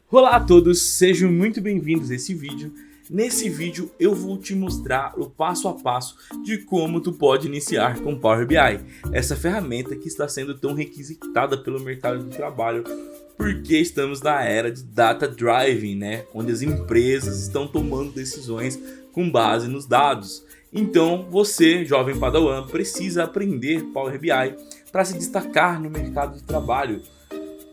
Olá a todos, sejam muito bem-vindos a esse vídeo. Nesse vídeo eu vou te mostrar o passo a passo de como tu pode iniciar com Power BI, essa ferramenta que está sendo tão requisitada pelo mercado de trabalho, porque estamos na era de Data Driving, né? Onde as empresas estão tomando decisões com base nos dados. Então você, jovem Padawan, precisa aprender Power BI para se destacar no mercado de trabalho.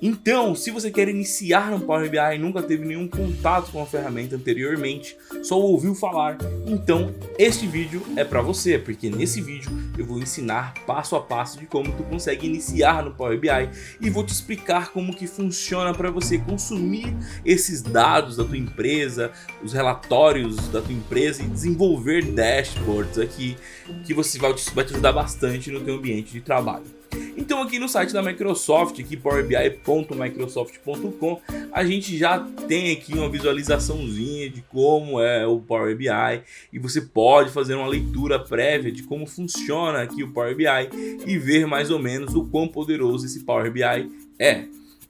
Então, se você quer iniciar no Power BI e nunca teve nenhum contato com a ferramenta anteriormente, só ouviu falar, então este vídeo é para você, porque nesse vídeo eu vou ensinar passo a passo de como tu consegue iniciar no Power BI e vou te explicar como que funciona para você consumir esses dados da tua empresa, os relatórios da tua empresa e desenvolver dashboards aqui que vai te ajudar bastante no teu ambiente de trabalho. Então aqui no site da Microsoft, aqui powerbi.microsoft.com, a gente já tem aqui uma visualizaçãozinha de como é o Power BI e você pode fazer uma leitura prévia de como funciona aqui o Power BI e ver mais ou menos o quão poderoso esse Power BI é.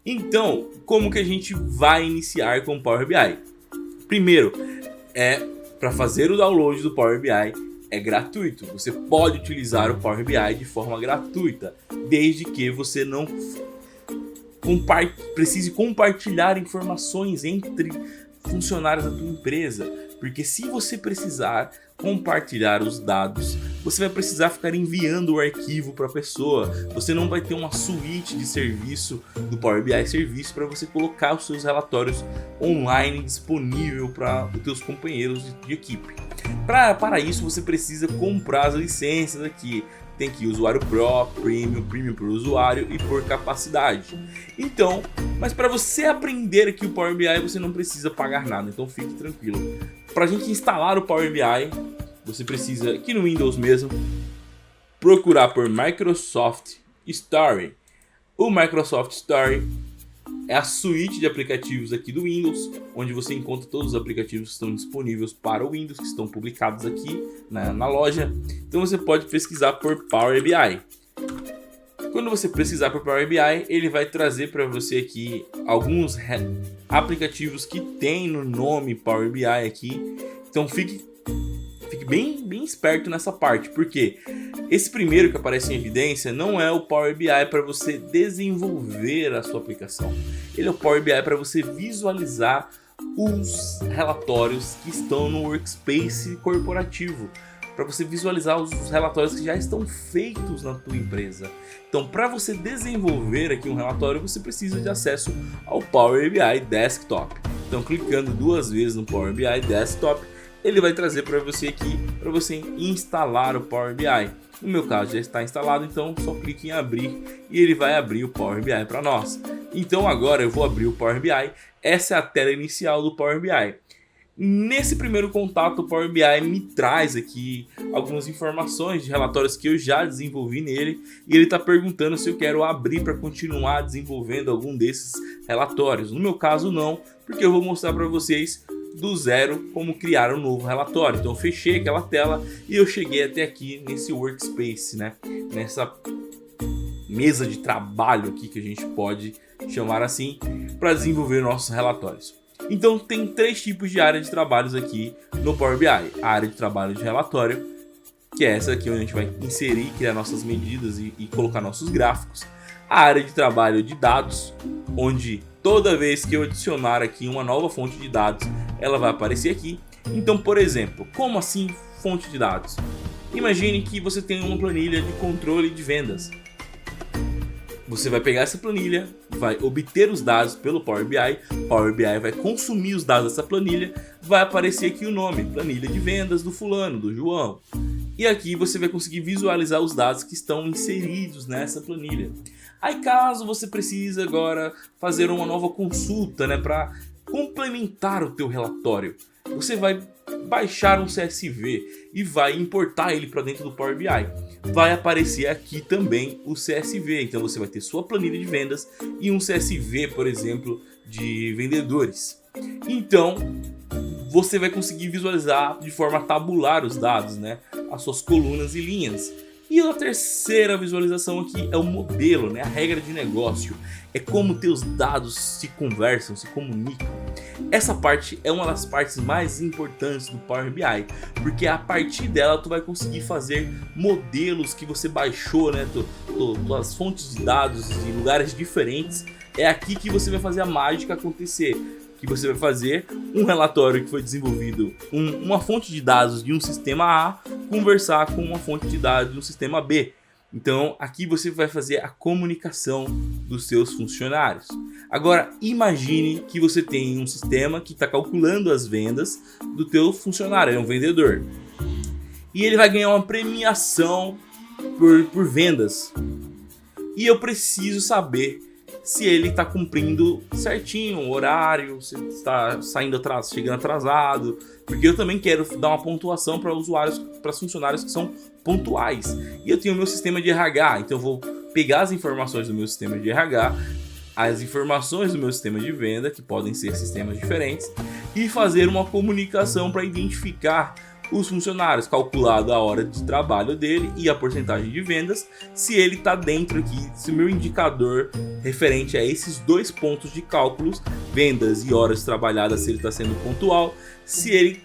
Então, como que a gente vai iniciar com o Power BI? Primeiro, para fazer o download do Power BI, é gratuito, você pode utilizar o Power BI de forma gratuita, desde que você não precise compartilhar informações entre funcionários da tua empresa, porque se você precisar compartilhar os dados, você vai precisar ficar enviando o arquivo para a pessoa, você não vai ter uma suíte de serviço do Power BI Serviço para você colocar os seus relatórios online disponível para os teus companheiros de equipe. Para isso você precisa comprar as licenças aqui, tem que usuário Pro, Premium para o usuário e por capacidade. Então, mas para você aprender aqui o Power BI você não precisa pagar nada, então fique tranquilo. Para a gente instalar o Power BI, você precisa aqui no Windows mesmo procurar por Microsoft Story. O Microsoft Story é a suíte de aplicativos aqui do Windows, onde você encontra todos os aplicativos que estão disponíveis para o Windows, que estão publicados aqui na loja. Então você pode pesquisar por Power BI. Quando você pesquisar por Power BI, ele vai trazer para você aqui alguns aplicativos que tem no nome Power BI aqui. Então fique bem esperto nessa parte, porque esse primeiro que aparece em evidência não é o Power BI para você desenvolver a sua aplicação. Ele é o Power BI para você visualizar os relatórios que estão no workspace corporativo, para você visualizar os relatórios que já estão feitos na tua empresa. Então, para você desenvolver aqui um relatório, você precisa de acesso ao Power BI Desktop. Então, clicando duas vezes no Power BI Desktop, ele vai trazer para você aqui, para você instalar o Power BI. No meu caso já está instalado, então só clique em abrir e ele vai abrir o Power BI para nós. Então agora eu vou abrir o Power BI, essa é a tela inicial do Power BI. Nesse primeiro contato o Power BI me traz aqui algumas informações de relatórios que eu já desenvolvi nele e ele está perguntando se eu quero abrir para continuar desenvolvendo algum desses relatórios. No meu caso não, porque eu vou mostrar para vocês do zero como criar um novo relatório. Então eu fechei aquela tela e eu cheguei até aqui nesse workspace, né? Nessa mesa de trabalho aqui que a gente pode chamar assim para desenvolver nossos relatórios. Então tem três tipos de área de trabalhos aqui no Power BI. A área de trabalho de relatório, que é essa aqui onde a gente vai inserir, criar nossas medidas e colocar nossos gráficos. A área de trabalho de dados, onde toda vez que eu adicionar aqui uma nova fonte de dados, ela vai aparecer aqui. Então, por exemplo, como assim fonte de dados? Imagine que você tem uma planilha de controle de vendas. Você vai pegar essa planilha, vai obter os dados pelo Power BI vai consumir os dados dessa planilha, vai aparecer aqui o nome, planilha de vendas do fulano, do João. E aqui você vai conseguir visualizar os dados que estão inseridos nessa planilha. Aí caso você precise agora fazer uma nova consulta, né, para complementar o teu relatório, você vai baixar um CSV e vai importar ele para dentro do Power BI. Vai aparecer aqui também o CSV, então você vai ter sua planilha de vendas e um CSV, por exemplo, de vendedores. Então você vai conseguir visualizar de forma tabular os dados, né, as suas colunas e linhas. E a terceira visualização aqui é o modelo, né? A regra de negócio. É como teus dados se conversam, se comunicam. Essa parte é uma das partes mais importantes do Power BI, porque a partir dela tu vai conseguir fazer modelos que você baixou, né? Tuas fontes de dados de lugares diferentes. É aqui que você vai fazer a mágica acontecer. Que você vai fazer um relatório que foi desenvolvido, uma fonte de dados de um sistema A conversar com uma fonte de dados de um sistema B. Então aqui você vai fazer a comunicação dos seus funcionários. Agora imagine que você tem um sistema que está calculando as vendas do teu funcionário, é um vendedor. E ele vai ganhar uma premiação por vendas. E eu preciso saber se ele está cumprindo certinho o horário, se está chegando atrasado, porque eu também quero dar uma pontuação para usuários, para funcionários que são pontuais. E eu tenho o meu sistema de RH, então eu vou pegar as informações do meu sistema de RH, as informações do meu sistema de venda, que podem ser sistemas diferentes, e fazer uma comunicação para identificar os funcionários, calculado a hora de trabalho dele e a porcentagem de vendas, se ele está dentro aqui, se o meu indicador referente a esses dois pontos de cálculos, vendas e horas trabalhadas, se ele está sendo pontual, se ele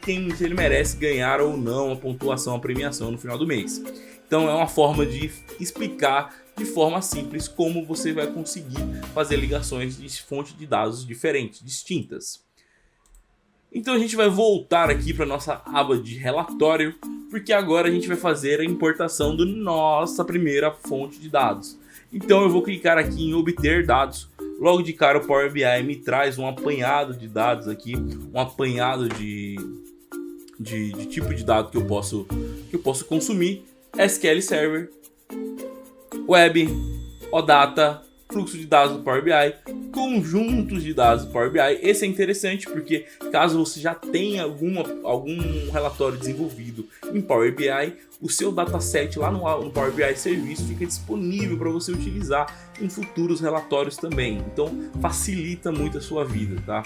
merece ganhar ou não a pontuação, a premiação no final do mês. Então é uma forma de explicar de forma simples como você vai conseguir fazer ligações de fonte de dados diferentes, distintas. Então a gente vai voltar aqui para nossa aba de relatório, porque agora a gente vai fazer a importação da nossa primeira fonte de dados. Então eu vou clicar aqui em obter dados. Logo de cara o Power BI me traz um apanhado de dados aqui, um apanhado de tipo de dado que eu posso consumir. SQL Server, Web, OData, fluxo de dados do Power BI, conjuntos de dados do Power BI. Esse é interessante porque caso você já tenha algum relatório desenvolvido em Power BI, o seu dataset lá no Power BI Serviço fica disponível para você utilizar em futuros relatórios também. Então facilita muito a sua vida, tá?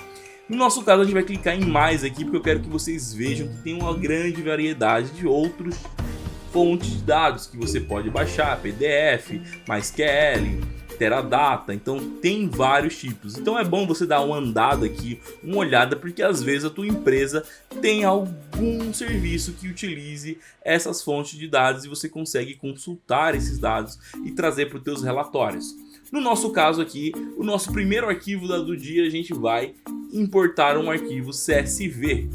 No nosso caso a gente vai clicar em mais aqui porque eu quero que vocês vejam que tem uma grande variedade de outros fontes de dados que você pode baixar, PDF, MySQL, Teradata, então tem vários tipos. Então é bom você dar uma andada aqui, uma olhada, porque às vezes a tua empresa tem algum serviço que utilize essas fontes de dados e você consegue consultar esses dados e trazer para os teus relatórios. No nosso caso aqui, o nosso primeiro arquivo do dia, a gente vai importar um arquivo CSV.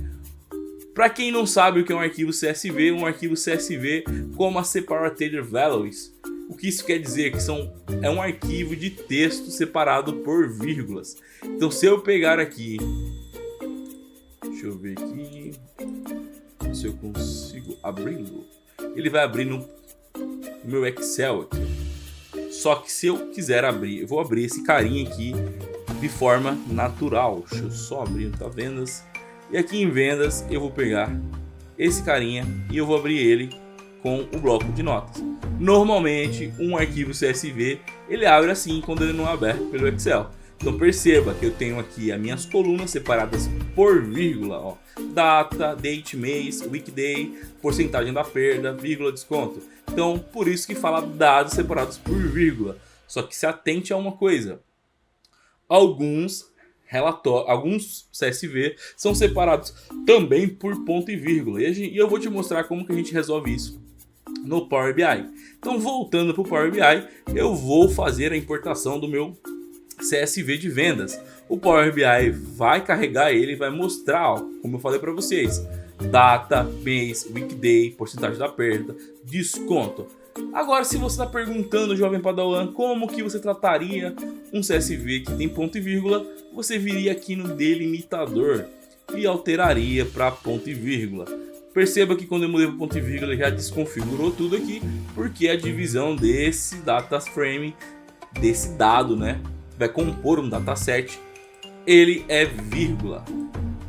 Para quem não sabe o que é um arquivo CSV como a Separated Values. O que isso quer dizer? Que é um arquivo de texto separado por vírgulas. Então se eu pegar aqui, deixa eu ver aqui se eu consigo abri-lo. Ele vai abrir no meu Excel aqui. Só que se eu quiser abrir, eu vou abrir esse carinha aqui de forma natural. Deixa eu só abrir, tá vendas. E aqui em vendas eu vou pegar esse carinha e eu vou abrir ele com o bloco de notas. Normalmente um arquivo CSV ele abre assim quando ele não é aberto pelo Excel. Então perceba que eu tenho aqui as minhas colunas separadas por vírgula, ó. Data, date, mês, weekday, porcentagem da perda, vírgula, desconto. Então por isso que fala dados separados por vírgula. Só que se atente a uma coisa: alguns CSV são separados também por ponto e vírgula. E eu vou te mostrar como que a gente resolve isso no Power BI. Então voltando para o Power BI, eu vou fazer a importação do meu CSV de vendas. O Power BI vai carregar ele e vai mostrar, ó, como eu falei para vocês, data, mês, weekday, porcentagem da perda, desconto. Agora, se você está perguntando, jovem padawan, como que você trataria um CSV que tem ponto e vírgula, você viria aqui no delimitador e alteraria para ponto e vírgula. Perceba que quando eu mudei para ponto e vírgula já desconfigurou tudo aqui, porque a divisão desse data frame, desse dado, né, vai compor um dataset, ele é vírgula.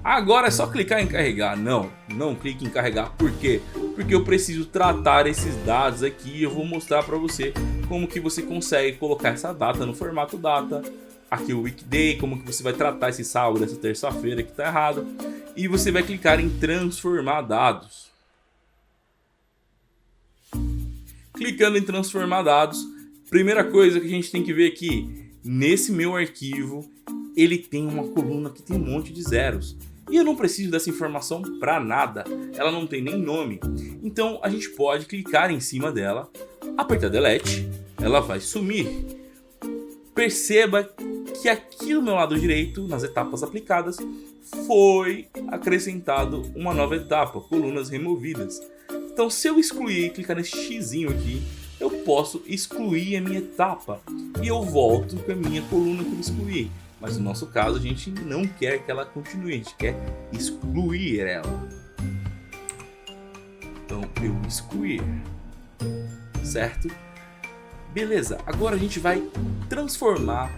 Agora é só clicar em carregar. Não clique em carregar. Por quê? Porque eu preciso tratar esses dados aqui e eu vou mostrar para você como que você consegue colocar essa data no formato data. Aqui o weekday, como que você vai tratar esse sábado, essa terça-feira que está errado. E você vai clicar em transformar dados. Clicando em transformar dados, primeira coisa que a gente tem que ver aqui, nesse meu arquivo, ele tem uma coluna que tem um monte de zeros. E eu não preciso dessa informação para nada, ela não tem nem nome. Então a gente pode clicar em cima dela, apertar Delete, ela vai sumir. Perceba que aqui do meu lado direito, nas etapas aplicadas, foi acrescentado uma nova etapa, colunas removidas. Então se eu excluir e clicar nesse xizinho aqui, eu posso excluir a minha etapa e eu volto com a minha coluna que eu excluí. Mas no nosso caso a gente não quer que ela continue, a gente quer excluir ela. Então eu excluir, certo? Beleza, agora a gente vai transformar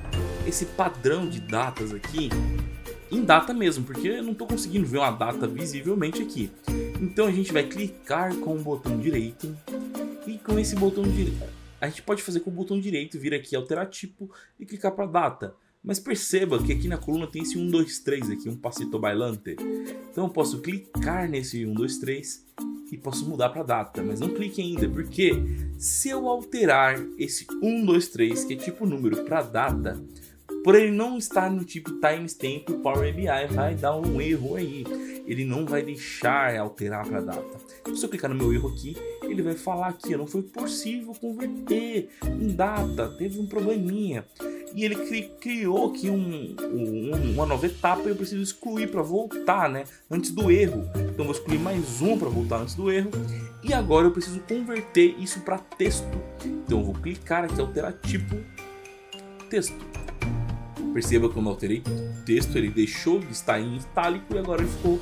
esse padrão de datas aqui em data mesmo, porque eu não estou conseguindo ver uma data visivelmente aqui. Então a gente vai clicar com o botão direito e com esse botão direito, a gente pode fazer com o botão direito, vir aqui alterar tipo e clicar para data. Mas perceba que aqui na coluna tem esse 1, 2, 3 aqui, um passito bailante. Então eu posso clicar nesse 1, 2, 3 e posso mudar para data, mas não clique ainda, porque se eu alterar esse 1, 2, 3, que é tipo número, para data, por ele não estar no tipo timestamp, o Power BI vai dar um erro aí. Ele não vai deixar alterar para data. Se eu clicar no meu erro aqui, ele vai falar aqui, não foi possível converter em data, teve um probleminha. E ele criou aqui uma nova etapa e eu preciso excluir para voltar, né? Antes do erro. Então eu vou excluir mais um para voltar antes do erro. E agora eu preciso converter isso para texto. Então eu vou clicar aqui, alterar tipo texto. Perceba que quando eu alterei texto, ele deixou de estar em itálico e agora ele ficou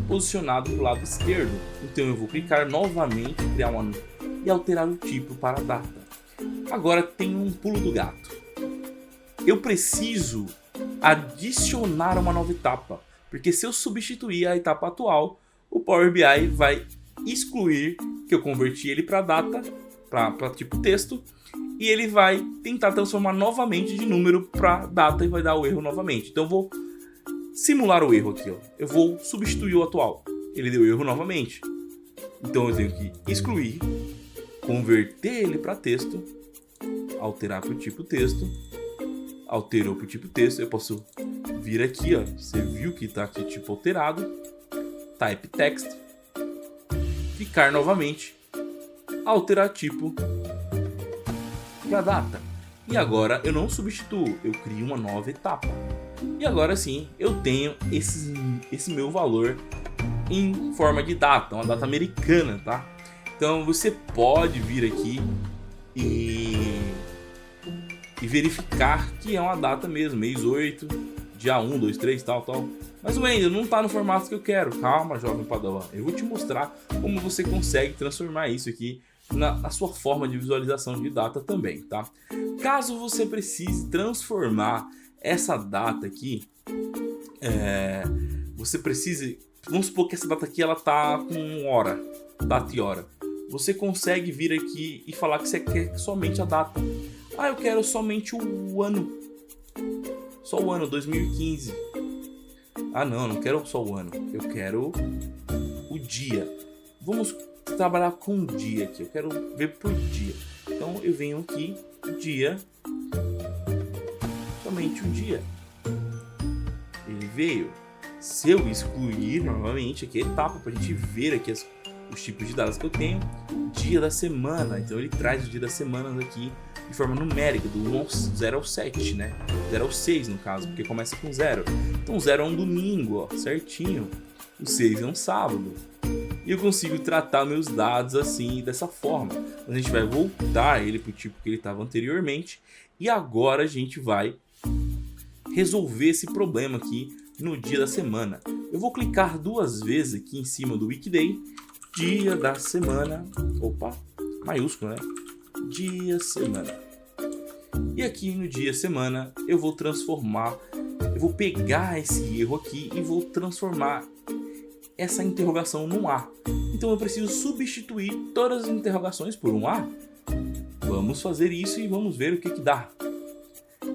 posicionado para o lado esquerdo. Então eu vou clicar novamente, criar uma e alterar o tipo para data. Agora tem um pulo do gato. Eu preciso adicionar uma nova etapa, porque se eu substituir a etapa atual, o Power BI vai excluir que eu converti ele para data, para tipo texto, e ele vai tentar transformar novamente de número para data e vai dar o erro novamente. Então eu vou simular o erro aqui, ó. Eu vou substituir o atual, ele deu erro novamente. Então eu tenho que excluir, converter ele para texto, alterar para o tipo texto. Alterou para o tipo texto, eu posso vir aqui, ó, você viu que está aqui tipo alterado, type text, clicar novamente, alterar tipo para data. E agora eu não substituo, eu crio uma nova etapa. E agora sim, eu tenho esse meu valor em forma de data, uma data americana, tá? Então você pode vir aqui e verificar que é uma data mesmo, mês 8, dia 1, 2, 3, tal. Mas ainda não está no formato que eu quero. Calma, jovem padawan. Eu vou te mostrar como você consegue transformar isso aqui na sua forma de visualização de data também, tá? Caso você precise transformar essa data aqui, você precise, vamos supor que essa data aqui ela tá com hora, data e hora. Você consegue vir aqui e falar que você quer somente a data. Ah, eu quero somente o ano. Só o ano, 2015. Ah, não quero só o ano. Eu quero o dia. Vamos trabalhar com o dia aqui. Eu quero ver por dia. Então eu venho aqui, dia. Somente o dia. Ele veio. Se eu excluir novamente aqui a etapa para a gente ver aqui os tipos de dados que eu tenho. Dia da semana. Então ele traz o dia das semanas aqui de forma numérica, do 0 ao 7, né? 0 ao 6 no caso, porque começa com 0. Então 0 é um domingo, ó, certinho. O 6 é um sábado. E eu consigo tratar meus dados assim, dessa forma. A gente vai voltar ele para o tipo que ele estava anteriormente. E agora a gente vai resolver esse problema aqui no dia da semana. Eu vou clicar duas vezes aqui em cima do Weekday. Dia da semana. Opa, maiúsculo, né? Dia, semana. E aqui no dia, semana, eu vou transformar, eu vou pegar esse erro aqui e vou transformar essa interrogação num A. Então eu preciso substituir todas as interrogações por um A. Vamos fazer isso e vamos ver o que dá.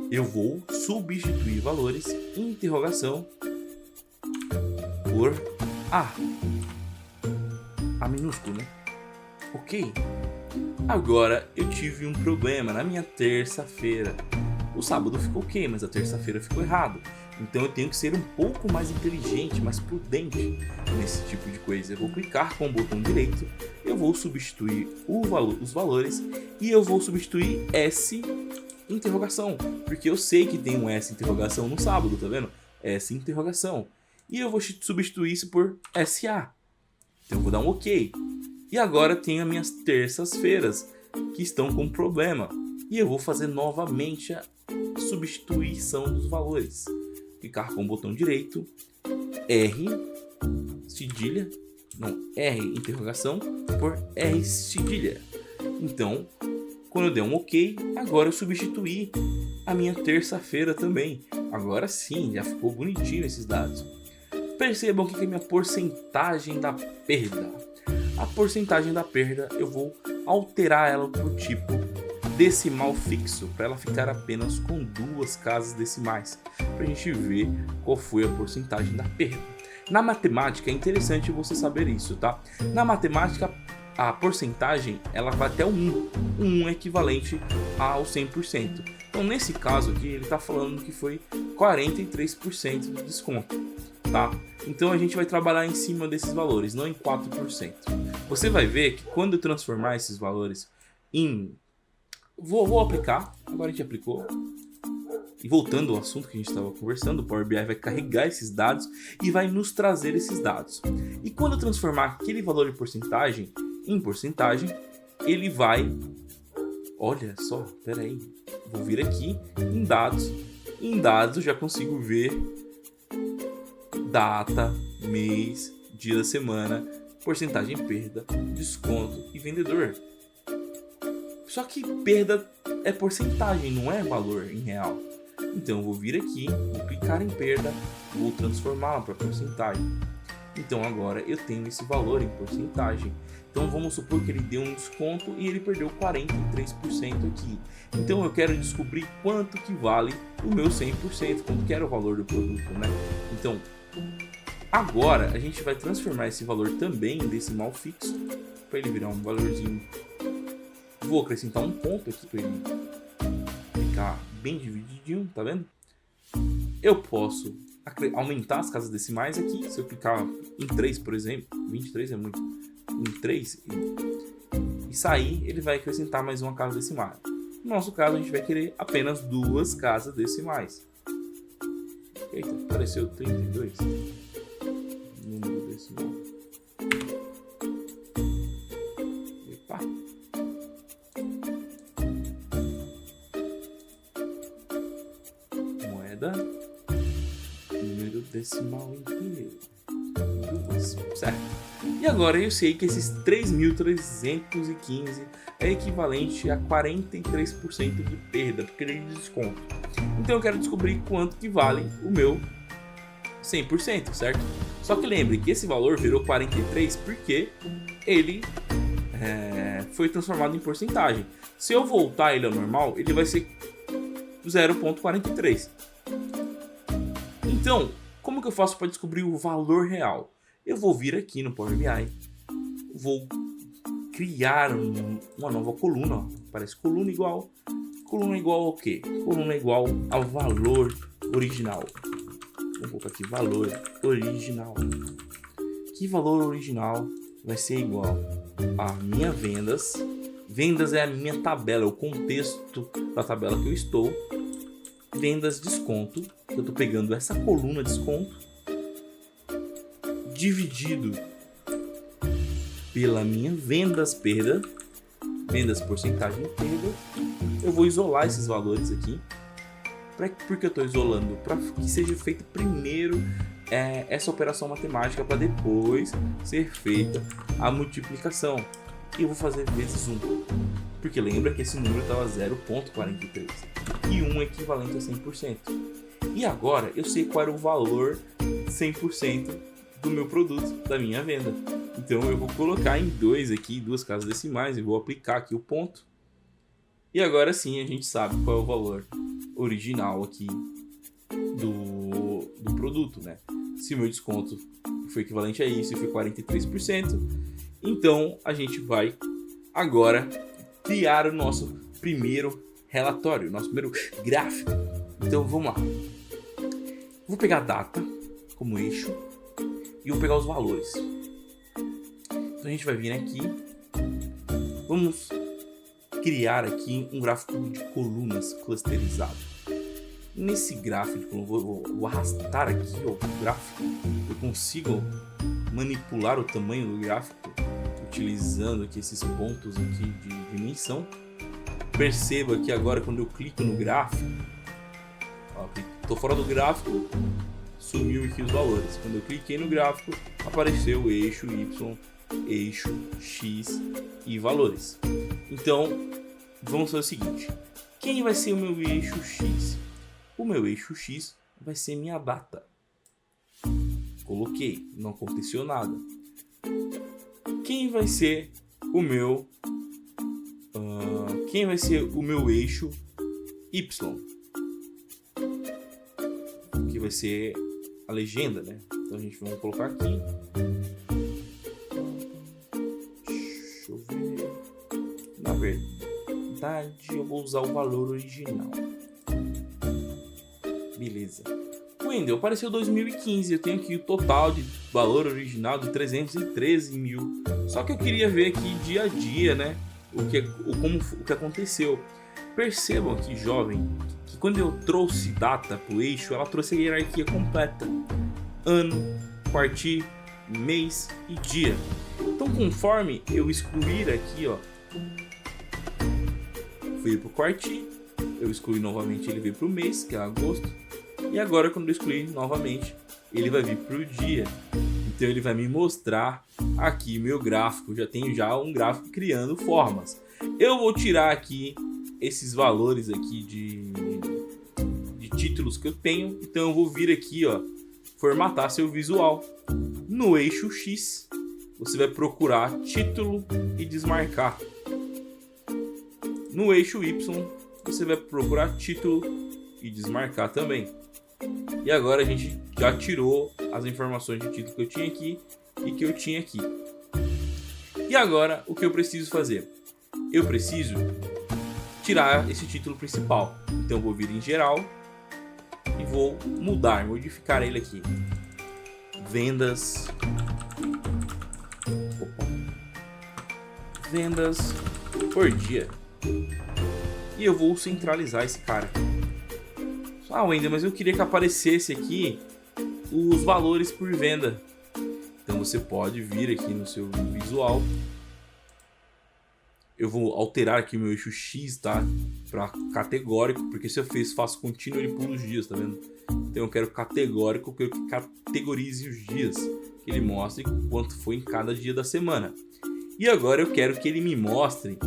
Eu vou substituir valores interrogação por A. A minúsculo, né? Ok? Agora eu tive um problema na minha terça-feira. O sábado ficou ok, mas a terça-feira ficou errado. Então eu tenho que ser um pouco mais inteligente, mais prudente nesse tipo de coisa. Eu vou clicar com o botão direito, eu vou substituir os valores e eu vou substituir S interrogação, porque eu sei que tem um S interrogação no sábado, tá vendo? S interrogação. E eu vou substituir isso por SA. Então eu vou dar um OK. E agora tenho as minhas terças-feiras que estão com problema. E eu vou fazer novamente a substituição dos valores. Clicar com o botão direito, R cedilha, não, R interrogação por R cedilha. Então, quando eu der um OK, agora eu substituí a minha terça-feira também. Agora sim, já ficou bonitinho esses dados. Percebam que é a minha porcentagem da perda. A porcentagem da perda eu vou alterar ela para o tipo decimal fixo, para ela ficar apenas com 2 casas decimais, para a gente ver qual foi a porcentagem da perda. Na matemática é interessante você saber isso, tá? Na matemática a porcentagem ela vai até o 1, 1 é equivalente ao 100%. Então nesse caso aqui ele está falando que foi 43% de desconto, tá? Então a gente vai trabalhar em cima desses valores, não em 4%. Você vai ver que quando eu transformar esses valores em... Vou aplicar, agora a gente aplicou. E voltando ao assunto que a gente estava conversando, o Power BI vai carregar esses dados e vai nos trazer esses dados. E quando eu transformar aquele valor em porcentagem, ele vai... Olha só, peraí, vou vir aqui em dados. Em dados eu já consigo ver data, mês, dia da semana, porcentagem perda, desconto e vendedor. Só que perda é porcentagem, não é valor em real. Então eu vou vir aqui, vou clicar em perda, vou transformá-la para porcentagem. Então agora eu tenho esse valor em porcentagem. Então vamos supor que ele deu um desconto e ele perdeu 43% aqui. Então eu quero descobrir quanto que vale o meu 100%, quanto que era o valor do produto, né? Então agora a gente vai transformar esse valor também em decimal fixo, para ele virar um valorzinho. Vou acrescentar um ponto aqui para ele ficar bem divididinho, tá vendo? Eu posso aumentar as casas decimais aqui, se eu clicar em 3, por exemplo, 23 é muito, em 3 e sair, ele vai acrescentar mais uma casa decimal. No nosso caso, a gente vai querer apenas 2 casas decimais. Eita, apareceu 32. Número decimal. Epa. Moeda. Número decimal inteiro. 2, certo? E agora eu sei que esses 3.315 é equivalente a 43% de perda, porque ele é de desconto. Então eu quero descobrir quanto que vale o meu 100%, certo? Só que lembre que esse valor virou 43 porque ele foi transformado em porcentagem. Se eu voltar ele ao normal, ele vai ser 0,43. Então, como que eu faço para descobrir o valor real? Eu vou vir aqui no Power BI, vou criar uma nova coluna, ó. Parece coluna igual ao quê? Coluna igual ao valor original. Vou colocar aqui valor original. Que valor original vai ser igual a minha vendas. Vendas é a minha tabela, é o contexto da tabela que eu estou. Vendas desconto, eu estou pegando essa coluna desconto dividido pela minha vendas perda, vendas porcentagem perda. Eu vou isolar esses valores aqui. Porque eu estou isolando? Para que seja feita primeiro essa operação matemática, para depois ser feita a multiplicação. E eu vou fazer vezes 1, porque lembra que esse número estava 0,43 e 1 é equivalente a 100%. E agora eu sei qual era o valor 100% do meu produto, da minha venda. Então eu vou colocar em 2 aqui, 2 casas decimais, e vou aplicar aqui o ponto. E agora sim a gente sabe qual é o valor original aqui do produto, né? Se o meu desconto foi equivalente a isso e foi 43%, então a gente vai agora criar o nosso primeiro relatório, nosso primeiro gráfico. Então vamos lá. Vou pegar a data como eixo e vou pegar os valores. Então a gente vai vir aqui, vamos criar aqui um gráfico de colunas clusterizado. Nesse gráfico, vou arrastar aqui o gráfico, eu consigo manipular o tamanho do gráfico utilizando aqui esses pontos aqui de dimensão. Perceba que agora quando eu clico no gráfico, estou fora do gráfico, sumiu aqui os valores. Quando eu cliquei no gráfico, apareceu o eixo Y, eixo X e valores. Então, vamos fazer o seguinte. Quem vai ser o meu eixo X? O meu eixo X vai ser minha data. Coloquei, não aconteceu nada. Quem vai ser o meu eixo Y? Que vai ser a legenda, né? Então a gente vai colocar aqui. Deixa eu ver. Na verdade, eu vou usar o valor original. Beleza. Wendel, apareceu 2015. Eu tenho aqui o total de valor original de 313 mil. Só que eu queria ver aqui dia a dia, né? O que aconteceu. Percebam aqui, jovem, que quando eu trouxe data para o eixo, ela trouxe a hierarquia completa: ano, quartil, mês e dia. Então, conforme eu excluir aqui, ó, veio para o quartil, eu excluí novamente, ele veio para o mês, que é agosto, e agora quando eu excluir novamente, ele vai vir para o dia. Então ele vai me mostrar aqui meu gráfico, já tenho um gráfico criando formas. Eu vou tirar aqui esses valores aqui de títulos que eu tenho, então eu vou vir aqui, ó, formatar seu visual. No eixo X, você vai procurar título e desmarcar. No eixo Y, você vai procurar título e desmarcar também. E agora a gente já tirou as informações de título que eu tinha aqui e que eu tinha aqui. E agora o que eu preciso fazer? Eu preciso tirar esse título principal. Então eu vou vir em geral e vou modificar ele aqui. Vendas. Vendas por dia. E eu vou centralizar esse cara. Ah, Wendel, mas eu queria que aparecesse aqui os valores por venda. Então você pode vir aqui no seu visual. Eu vou alterar aqui o meu eixo X, tá? Para categórico, porque se eu faço contínuo, ele pula os dias, tá vendo? Então eu quero categórico, eu quero que categorize os dias, que ele mostre quanto foi em cada dia da semana. E agora eu quero que ele me mostre,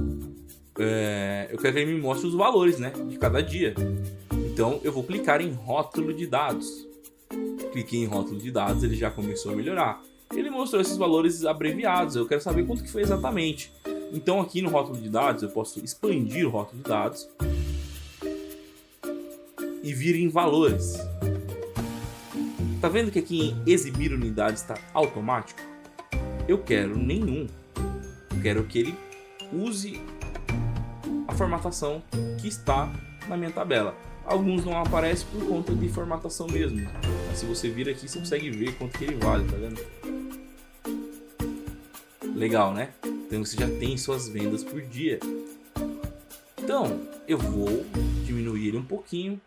os valores, né, de cada dia. Então eu vou clicar em rótulo de dados. Cliquei em rótulo de dados, ele já começou a melhorar. Ele mostrou esses valores abreviados, eu quero saber quanto que foi exatamente. Então aqui no rótulo de dados eu posso expandir o rótulo de dados e vir em valores. Tá vendo que aqui em exibir unidades está automático? Eu quero nenhum. Eu quero que ele use a formatação que está na minha tabela. Alguns não aparecem por conta de formatação mesmo. Mas se você vir aqui, você consegue ver quanto que ele vale, tá vendo? Legal, né? Então você já tem suas vendas por dia. Então eu vou diminuir ele um pouquinho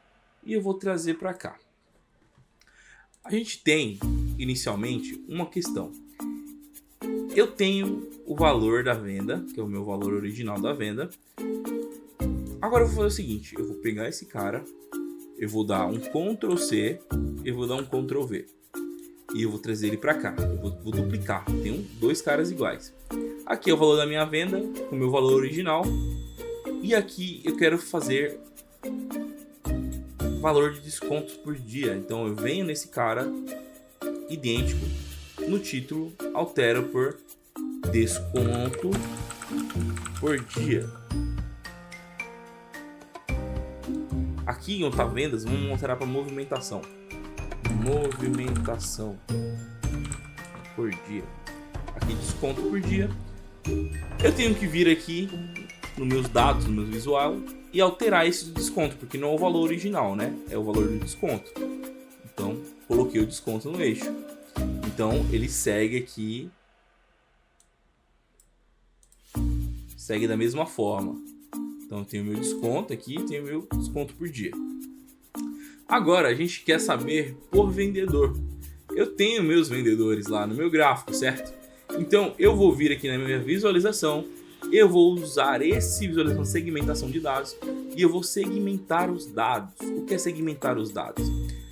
e eu vou trazer para cá. A gente tem inicialmente uma questão. Eu tenho o valor da venda, que é o meu valor original da venda. Agora eu vou fazer o seguinte, eu vou pegar esse cara, eu vou dar um Ctrl C, eu vou dar um Ctrl V. E eu vou trazer ele para cá, eu vou duplicar, tenho dois caras iguais. Aqui é o valor da minha venda, o meu valor original. E aqui eu quero fazer valor de descontos por dia. Então eu venho nesse cara, idêntico, no título, altero por desconto por dia. Aqui em outra vendas, vamos alterar para movimentação. Movimentação por dia. Aqui desconto por dia. Eu tenho que vir aqui nos meus dados, no meu visual, e alterar esse desconto, porque não é o valor original, né? É o valor do desconto. Então, coloquei o desconto no eixo. Então, ele segue aqui. Segue da mesma forma. Então, eu tenho o meu desconto aqui, tenho o meu desconto por dia. Agora, a gente quer saber por vendedor. Eu tenho meus vendedores lá no meu gráfico, certo? Então, eu vou vir aqui na minha visualização, eu vou usar esse visualização segmentação de dados e eu vou segmentar os dados. O que é segmentar os dados?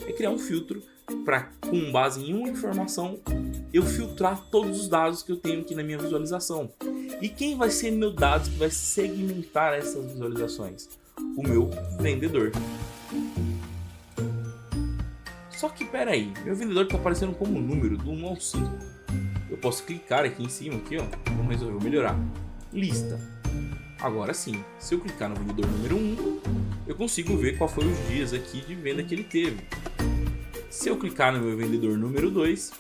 É criar um filtro para, com base em uma informação, eu filtrar todos os dados que eu tenho aqui na minha visualização. E quem vai ser meu dados que vai segmentar essas visualizações? O meu vendedor. Só que peraí, meu vendedor está aparecendo como número do 1 ao 5. Eu posso clicar aqui em cima, aqui, ó. Vamos resolver, vou melhorar. Lista. Agora sim, se eu clicar no vendedor número 1, eu consigo ver qual foi os dias aqui de venda que ele teve. Se eu clicar no meu vendedor número 2,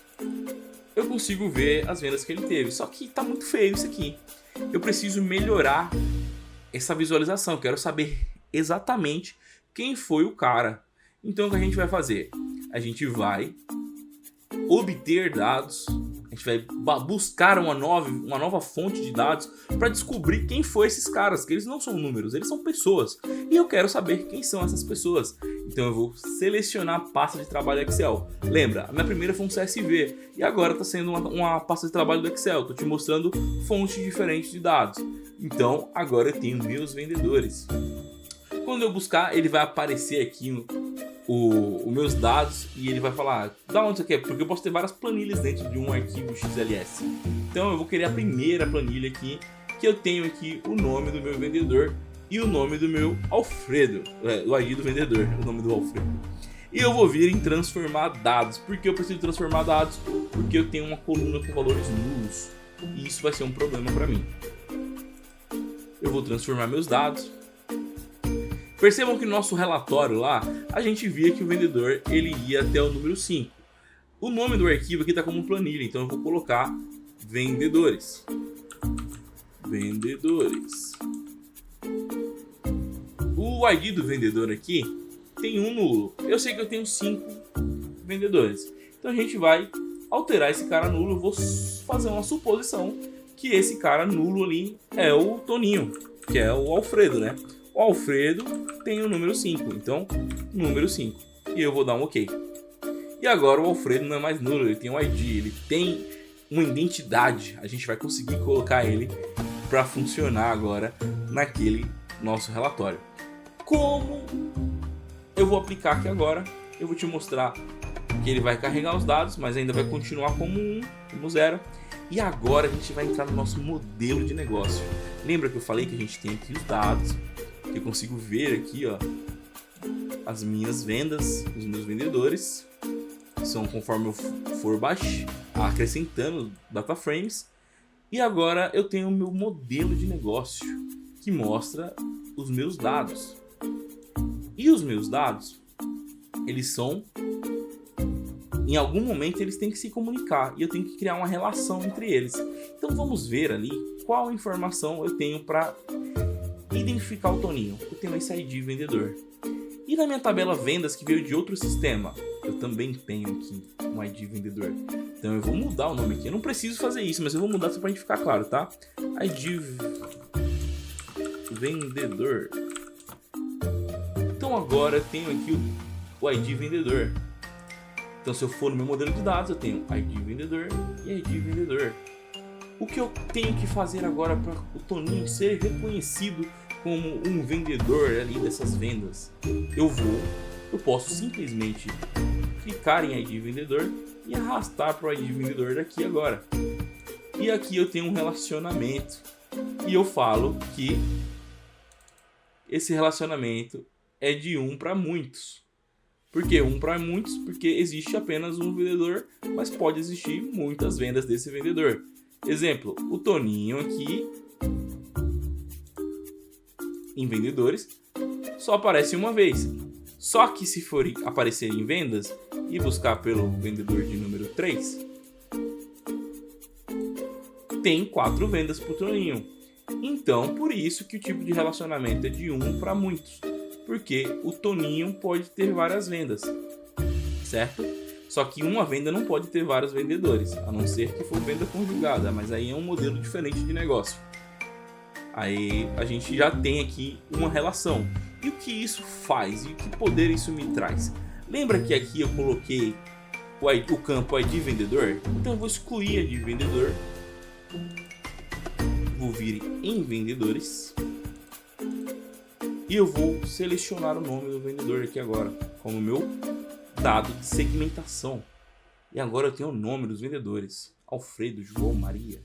eu consigo ver as vendas que ele teve. Só que tá muito feio isso aqui. Eu preciso melhorar essa visualização. Eu quero saber exatamente quem foi o cara. Então o que a gente vai fazer? A gente vai obter dados. A gente vai buscar uma nova fonte de dados para descobrir quem foi esses caras, que eles não são números, eles são pessoas. E eu quero saber quem são essas pessoas. Então eu vou selecionar a pasta de trabalho Excel. Lembra, a minha primeira foi um CSV e agora está sendo uma pasta de trabalho do Excel. Estou te mostrando fontes diferentes de dados. Então agora eu tenho meus vendedores. Quando eu buscar, ele vai aparecer aqui os meus dados e ele vai falar da onde você quer, porque eu posso ter várias planilhas dentro de um arquivo XLS. Então eu vou querer a primeira planilha aqui, que eu tenho aqui o nome do meu vendedor e o nome do meu Alfredo, o ID do vendedor, o nome do Alfredo. E eu vou vir em transformar dados. Por que eu preciso transformar dados? Porque eu tenho uma coluna com valores nulos e isso vai ser um problema para mim. Eu vou transformar meus dados. Percebam que no nosso relatório lá, a gente via que o vendedor ele ia até o número 5. O nome do arquivo aqui está como planilha, então eu vou colocar vendedores. Vendedores. O ID do vendedor aqui tem um nulo. Eu sei que eu tenho 5 vendedores. Então a gente vai alterar esse cara nulo. Eu vou fazer uma suposição que esse cara nulo ali é o Toninho, que é o Alfredo, né? O Alfredo tem o número 5, então número 5. E eu vou dar um OK. E agora o Alfredo não é mais nulo, ele tem um ID, ele tem uma identidade. A gente vai conseguir colocar ele para funcionar agora naquele nosso relatório. Como eu vou aplicar aqui agora, eu vou te mostrar que ele vai carregar os dados, mas ainda vai continuar como 1, como 0. E agora a gente vai entrar no nosso modelo de negócio. Lembra que eu falei que a gente tem aqui os dados, que eu consigo ver aqui, ó, as minhas vendas, os meus vendedores, são conforme eu for acrescentando data frames. E agora eu tenho o meu modelo de negócio, que mostra os meus dados. E os meus dados, eles são, em algum momento eles têm que se comunicar e eu tenho que criar uma relação entre eles. Então vamos ver ali qual informação eu tenho para identificar o Toninho. Eu tenho esse ID vendedor. E na minha tabela vendas que veio de outro sistema, eu também tenho aqui um ID vendedor. Então eu vou mudar o nome aqui. Eu não preciso fazer isso, mas eu vou mudar só pra gente ficar claro, tá? ID vendedor. Então agora eu tenho aqui o ID vendedor. Então se eu for no meu modelo de dados, eu tenho ID vendedor e ID vendedor. O que eu tenho que fazer agora para o Toninho ser reconhecido como um vendedor ali dessas vendas? Eu posso simplesmente clicar em ID vendedor e arrastar para o ID vendedor daqui agora. E aqui eu tenho um relacionamento e eu falo que esse relacionamento é de 1 para muitos. Por que 1 para muitos? Porque existe apenas um vendedor, mas pode existir muitas vendas desse vendedor. Exemplo, o Toninho aqui em vendedores só aparece uma vez. Só que se for aparecer em vendas e buscar pelo vendedor de número 3, tem 4 vendas para o Toninho. Então, por isso que o tipo de relacionamento é de 1 para muitos. Porque o Toninho pode ter várias vendas, certo? Só que uma venda não pode ter vários vendedores, a não ser que for venda conjugada, mas aí é um modelo diferente de negócio. Aí a gente já tem aqui uma relação. E o que isso faz? E que poder isso me traz? Lembra que aqui eu coloquei o campo ID vendedor? Então eu vou excluir a de vendedor. Vou vir em vendedores. E eu vou selecionar o nome do vendedor aqui agora, como meu dado de segmentação. E agora eu tenho o nome dos vendedores: Alfredo, João, Maria.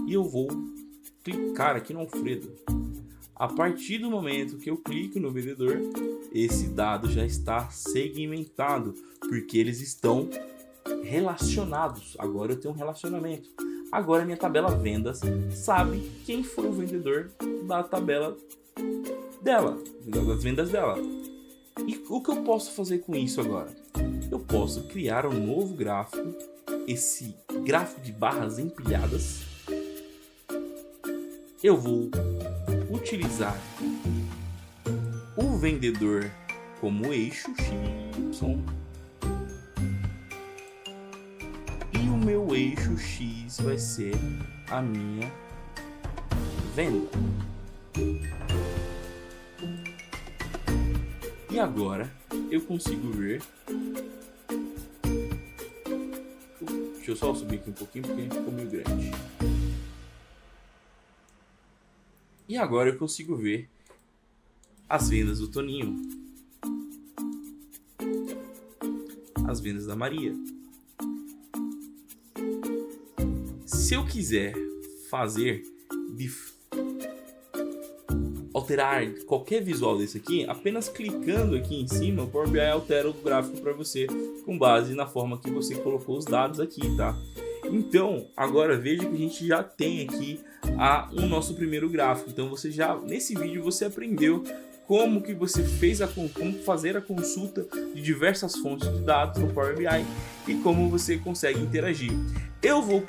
E eu vou clicar aqui no Alfredo. A partir do momento que eu clico no vendedor, esse dado já está segmentado, porque eles estão relacionados. Agora eu tenho um relacionamento. Agora minha tabela vendas sabe quem foi o vendedor da tabela dela, das vendas dela. E o que eu posso fazer com isso agora? Eu posso criar um novo gráfico, esse gráfico de barras empilhadas. Eu vou utilizar o vendedor como eixo XY e o meu eixo X vai ser a minha venda. E agora eu consigo ver. Deixa eu só subir aqui um pouquinho porque ficou meio grande. E agora eu consigo ver as vendas do Toninho, as vendas da Maria. Se eu quiser fazer alterar qualquer visual desse aqui, apenas clicando aqui em cima, o Power BI altera o gráfico para você com base na forma que você colocou os dados aqui, tá? Então, agora veja que a gente já tem aqui o nosso primeiro gráfico. Então, nesse vídeo você aprendeu como que você fez como fazer a consulta de diversas fontes de dados no Power BI e como você consegue interagir. Eu vou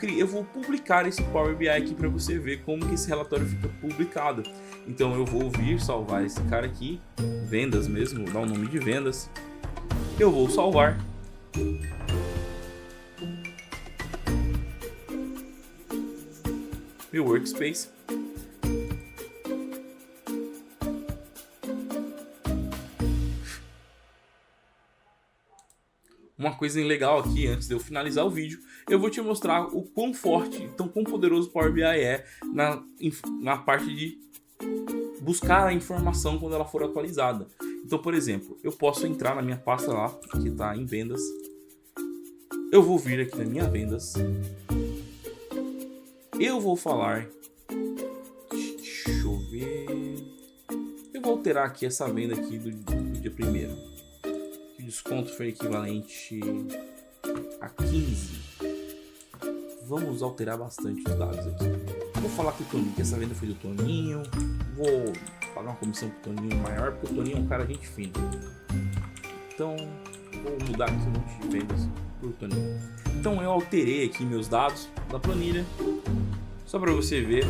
publicar esse Power BI aqui para você ver como que esse relatório fica publicado. Então eu vou salvar esse cara aqui, vendas mesmo, dar o nome de vendas. Eu vou salvar. Meu workspace. Uma coisa legal aqui, antes de eu finalizar o vídeo, eu vou te mostrar o quão forte, então quão poderoso o Power BI é na parte de buscar a informação quando ela for atualizada. Então, por exemplo, eu posso entrar na minha pasta lá, que está em vendas. Eu vou vir aqui na minha vendas. Eu vou falar, deixa eu ver, eu vou alterar aqui essa venda aqui do dia 1º. O desconto foi equivalente a 15. Vamos alterar bastante os dados aqui. Vou falar com o Toninho, que essa venda foi do Toninho. Vou pagar uma comissão pro Toninho maior, porque o Toninho é um cara gente fina. Então, vou mudar aqui um monte de vendas pro Toninho. Então eu alterei aqui meus dados da planilha, só para você ver.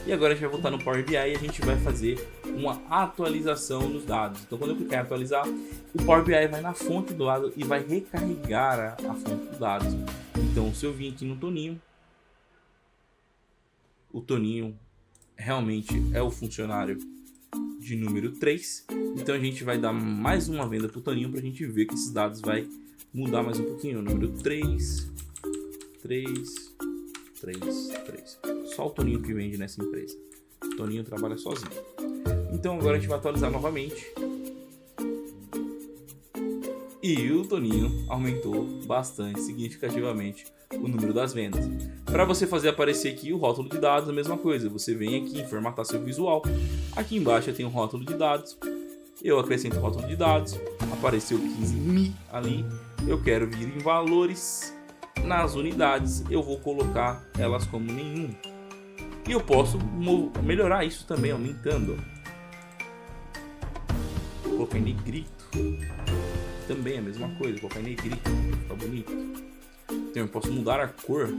E agora a gente vai voltar no Power BI e a gente vai fazer uma atualização dos dados. Então quando eu clicar em atualizar, o Power BI vai na fonte do dado e vai recarregar a fonte dos dados. Então se eu vir aqui no Toninho, o Toninho realmente é o funcionário de número 3. Então a gente vai dar mais uma venda para o Toninho para a gente ver que esses dados vai mudar mais um pouquinho. O número 3, 3, 3, 3. Só o Toninho que vende nessa empresa. O Toninho trabalha sozinho. Então agora a gente vai atualizar novamente. E o Toninho aumentou bastante, significativamente, o número das vendas. Para você fazer aparecer aqui o rótulo de dados, a mesma coisa. Você vem aqui em formatar seu visual. Aqui embaixo eu tenho o rótulo de dados. Eu acrescento o rótulo de dados. Apareceu 15.000 ali. Eu quero vir em valores. Nas unidades eu vou colocar elas como nenhum. E eu posso melhorar isso também aumentando. Vou colocar em negrito. Também é a mesma coisa, vou colocar em negrito para ficar bonito. Então eu posso mudar a cor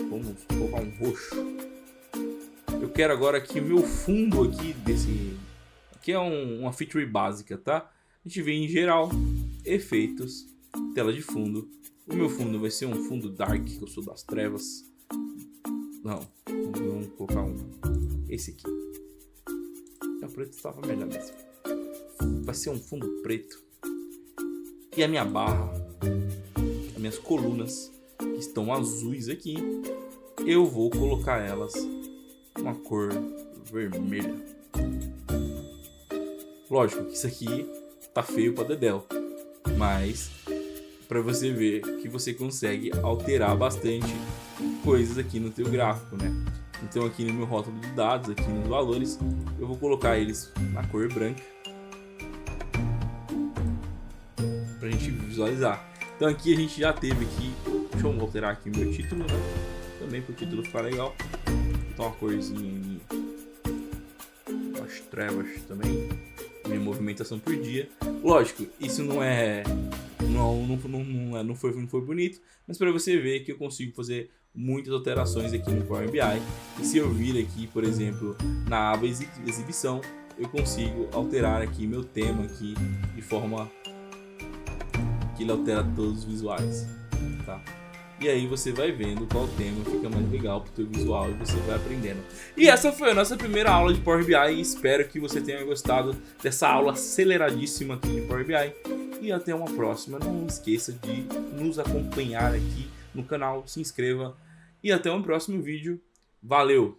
Vamos colocar um roxo. Eu quero agora que o meu fundo aqui desse... Aqui é uma feature básica, tá? A gente vem em geral, efeitos, tela de fundo. O meu fundo vai ser um fundo dark, que eu sou das trevas. Não, vamos colocar esse aqui. O preto estava melhor mesmo. Vai ser um fundo preto. E a minha barra, as minhas colunas, que estão azuis aqui, eu vou colocar elas uma cor vermelha. Lógico que isso aqui tá feio pra dedéu, mas para você ver que você consegue alterar bastante coisas aqui no teu gráfico, né? Então aqui no meu rótulo de dados, aqui nos valores, eu vou colocar eles na cor branca pra gente visualizar. Então aqui a gente já teve aqui, deixa eu alterar aqui o meu título, né? Também para o título ficar legal. Então uma corzinha aí, as trevas também, minha movimentação por dia. Lógico, isso não foi bonito, mas para você ver que eu consigo fazer muitas alterações aqui no Power BI. E se eu vir aqui, por exemplo, na aba exibição, eu consigo alterar aqui meu tema aqui de forma que ele altera todos os visuais, tá? E aí você vai vendo qual tema fica mais legal pro teu visual e você vai aprendendo. E essa foi a nossa primeira aula de Power BI. Espero que você tenha gostado dessa aula aceleradíssima aqui de Power BI. E até uma próxima. Não esqueça de nos acompanhar aqui no canal, se inscreva e até um próximo vídeo. Valeu!